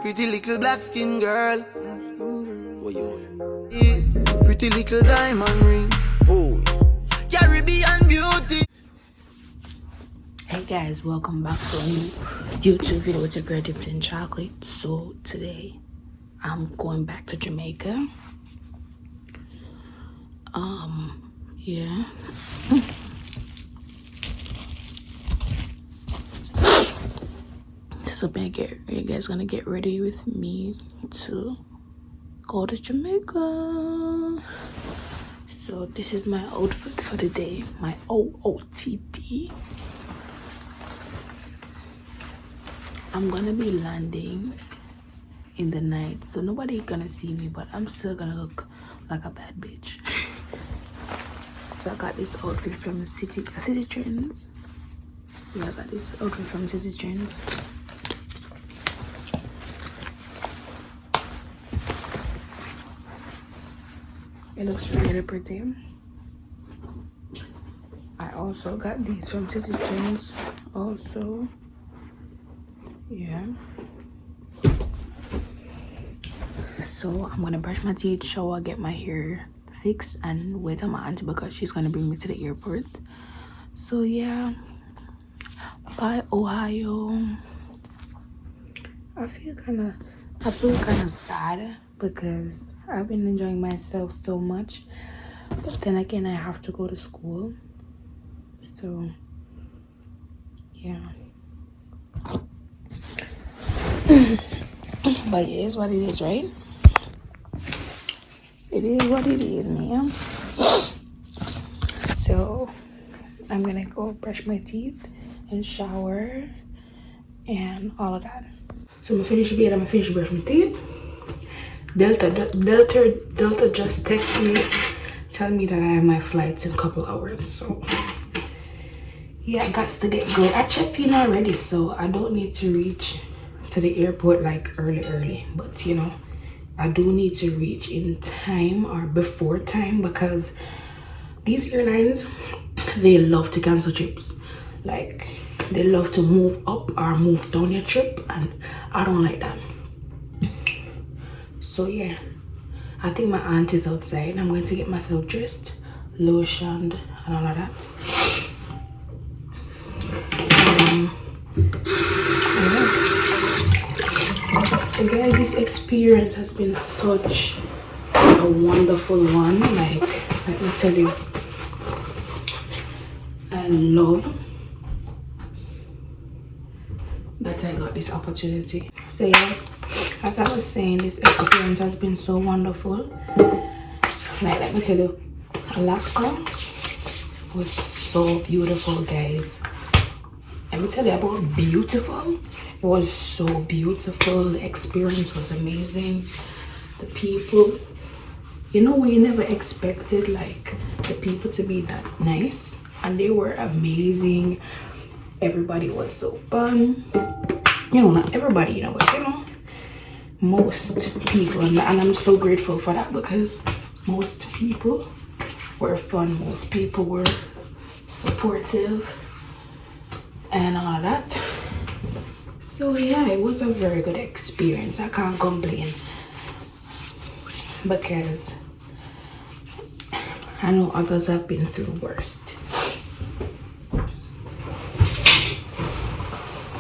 Pretty little black skin girl. Yeah. Pretty little diamond ring. Oh, Caribbean beauty. Hey guys, welcome back to a new YouTube video with your girl dipped in chocolate. So today I'm going back to Jamaica. Yeah. So you guys gonna get ready with me to go to Jamaica. So this is my outfit for the day, my OOTD. I'm gonna be landing in the night, so nobody gonna see me, but I'm still gonna look like a bad bitch. So I got this outfit from City Trends. Yeah, I got this outfit from City Trends. It looks really pretty. I also got these from City Trends also. Yeah. So I'm gonna brush my teeth, shower, get my hair fixed, and wait on my auntie because she's gonna bring me to the airport. So yeah, bye Ohio. I feel kind of sad because I've been enjoying myself so much, but then again I have to go to school. So yeah. But it is what it is, right? It is what it is, man. So I'm gonna go brush my teeth and shower and all of that. So I'm gonna finish bed, I'm gonna finish brush my teeth. Delta just texted me telling me that I have my flights in a couple hours. So yeah, I got to get going. I checked in already, so I don't need to reach to the airport like early, but you know, I do need to reach in time or before time because these airlines, they love to cancel trips. Like they love to move up or move down your trip, and I don't like that. So yeah, I think my aunt is outside. I'm going to get myself dressed, lotioned, and all of that. So guys, this experience has been such a wonderful one. Like, let me tell you, I love that I got this opportunity. So yeah, as I was saying, this experience has been so wonderful. Like, let me tell you, Alaska was so beautiful, guys. Let me tell you about beautiful. It was so beautiful. The experience was amazing. The people, you know, when you never expected like the people to be that nice, and they were amazing. Everybody was so fun. You know, not everybody, you know, but you know, most people, and I'm so grateful for that because most people were fun. Most people were supportive and all of that. So yeah, it was a very good experience. I can't complain because I know others have been through worst.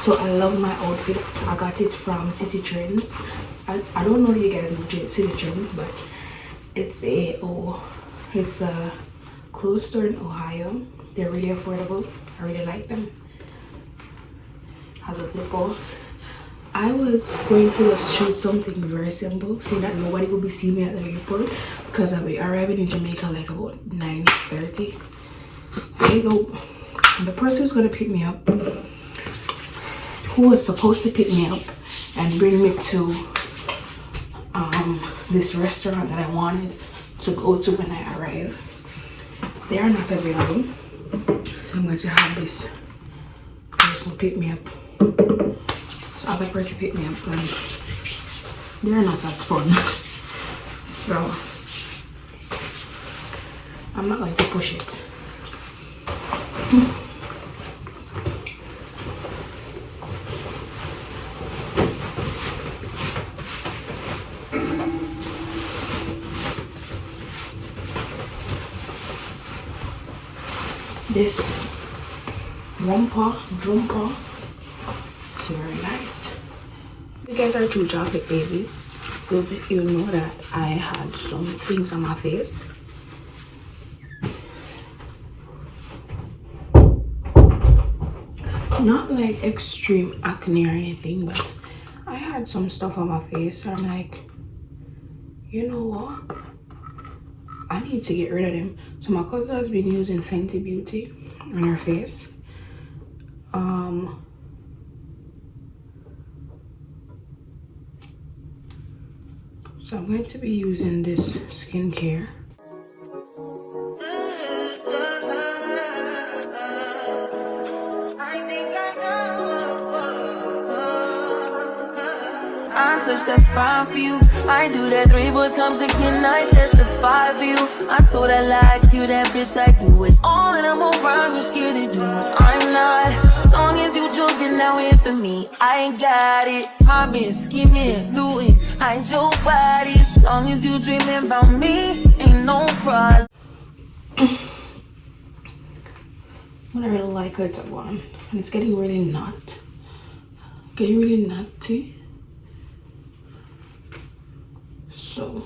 So I love my outfit. I got it from City Trends. I don't know if you guys know City Trends, but it's a clothes store in Ohio. They're really affordable. I really like them. Has a zipper. I was going to just choose something very simple so that nobody would be seeing me at the airport because I'll be arriving in Jamaica like about 9:30. There you go. The person who's gonna pick me up, who was supposed to pick me up and bring me to this restaurant that I wanted to go to when I arrive, they are not available. So I'm going to have this person pick me up. So other person picked me up, and they're not as fun. So I'm not going to push it. this jumper. It's very nice. You guys are true chocolate babies. You'll know that I had some things on my face. Not like extreme acne or anything, but I had some stuff on my face. So I'm like, you know what? I need to get rid of them. So my cousin has been using Fenty Beauty on her face. So I'm going to be using this skincare. I touch that fine for you. I do that 3 more times again. I testify for you. I told I like you, that bitch. I do it all, and I'm around. You scared to do it. I'm not. As long as you joking, now in for me. I ain't got it. I've been scheming, looting. I ain't your body. As long as you dreaming about me, ain't no problem. What I really like it one, and it's getting really really nutty. So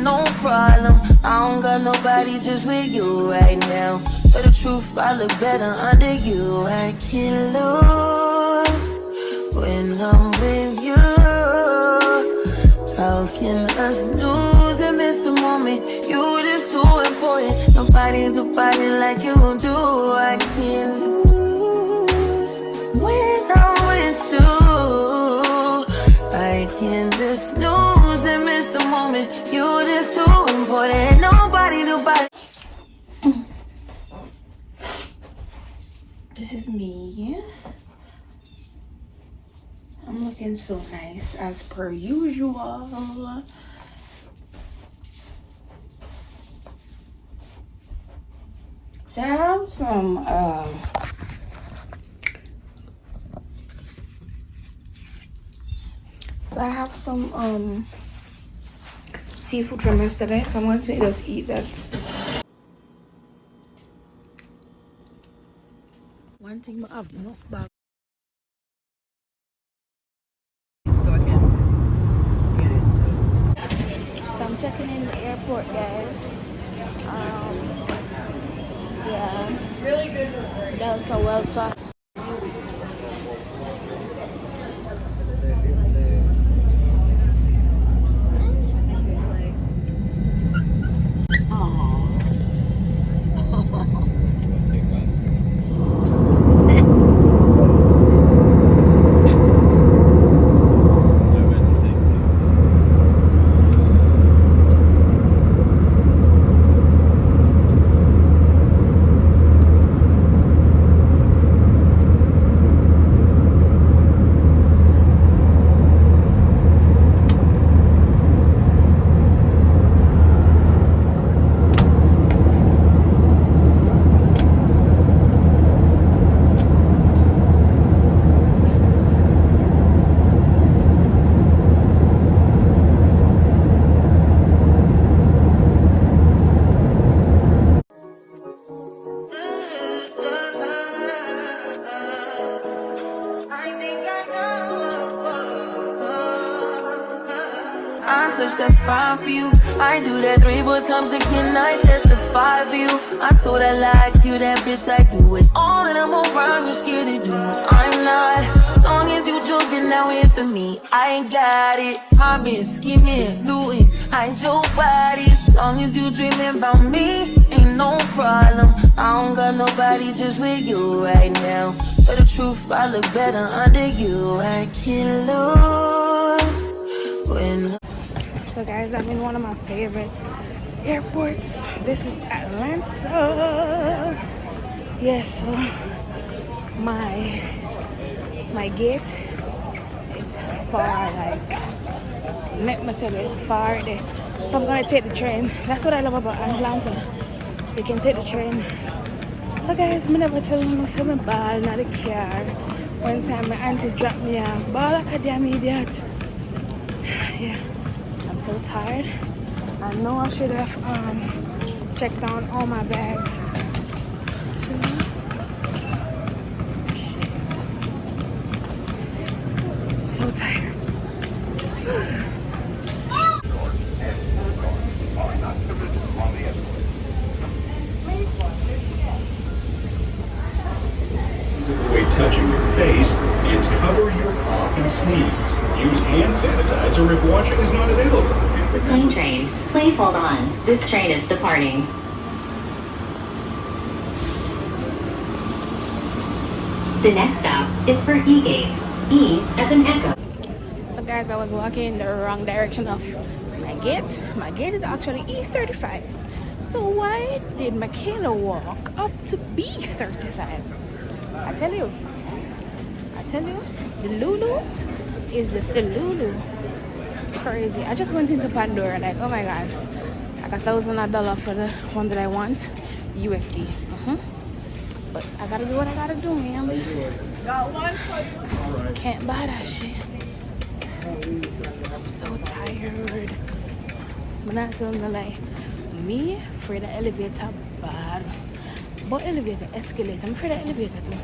No problem, I don't got nobody just with you right now. For the truth, I look better under you. I can't lose when I'm with you. How can us lose and miss the moment? You just too important. Nobody like you do. I can't lose when I'm with you. I can't just lose and miss the moment. You just too important. Nobody. this is me. I'm looking so nice as per usual. So I have some seafood from yesterday, so I'm going to just eat that. One thing I have enough bag. So I can get it. So I'm checking in the airport, guys. Yeah. Really good. Delta Welta. I touch that fine for you. I do that 3 more times again. I testify for you. I told I like you, that bitch. I do it all, and I'm around. You scared to do it. I'm not. As long as you joking, that way for me. I ain't got it. I've been scheming, looting, hide your body. As long as you dreaming about me, ain't no problem. I don't got nobody just with you right now. But the truth, I look better under you. I can't lose when. So guys, I'm in one of my favorite airports. This is Atlanta. Yes, so my gate is far, like, let me tell you, far there. So I'm gonna take the train. That's what I love about Atlanta. You can take the train. So guys, me never tell you no say me ball in the car. One time my auntie dropped me off. Ball like a damn idiot. Yeah, I'm so tired. I know I should have checked on all my bags. So, shit. So tired. Avoid touching your face and cover your cough and sneeze. Use hand sanitizer if washing is not available. Plane train, please hold on. This train is departing. The next stop is for E gates. E as in echo. So guys, I was walking in the wrong direction of my gate. My gate is actually E35. So why did Makhalia walk up to B35? I tell you, the Lulu is the Salulu. Crazy. I just went into Pandora, like, oh my god, like $1,000 for the one that I want, USD. But I gotta do what I gotta do, man. Got one for you. Can't buy that shit. I'm so tired. I'm not gonna lie. Me afraid the elevator bad. But elevator, escalator. I'm afraid of elevator too.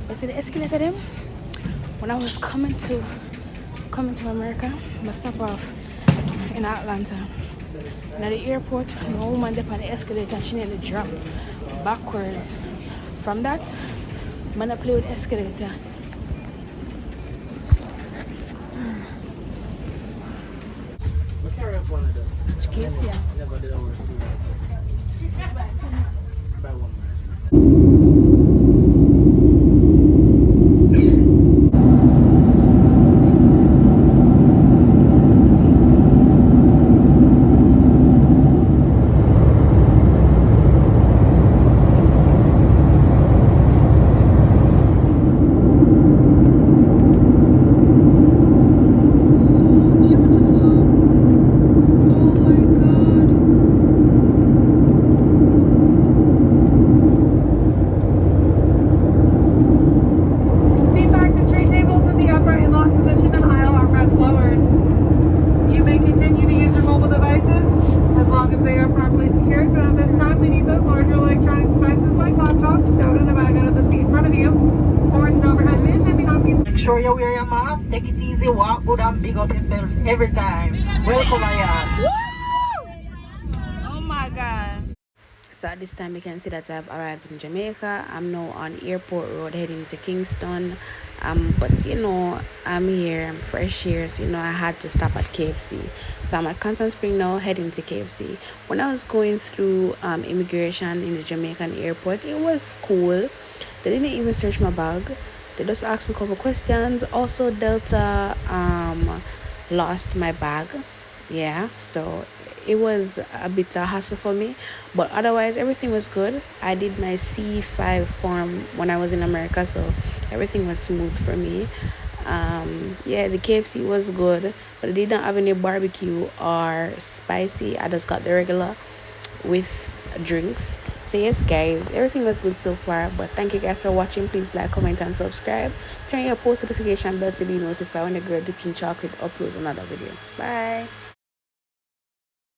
You see the escalator them? When I was coming to America, I stopped off in Atlanta. And at the airport, my woman up on the escalator and she nearly dropped backwards. From that, I'm gonna play with escalator. Which case, yeah. Every time. Welcome, Ayee. Oh my god. So at this time you can see that I've arrived in Jamaica. I'm now on Airport Road heading to Kingston. But you know, I'm here, I'm fresh here, so you know I had to stop at KFC. So I'm at Constant Spring now heading to KFC. When I was going through immigration in the Jamaican airport, it was cool. They didn't even search my bag. They just asked me a couple questions. Also Delta lost my bag. Yeah, so it was a bit of a hassle for me, but otherwise everything was good. I did my C5 form when I was in America, so everything was smooth for me. Yeah, the KFC was good, but I did not have any barbecue or spicy. I just got the regular with drinks. So yes guys, everything was good so far, but thank you guys for watching. Please like, comment and subscribe. Turn your post notification bell to be notified when the girl Dipping Chocolate uploads another video. Bye.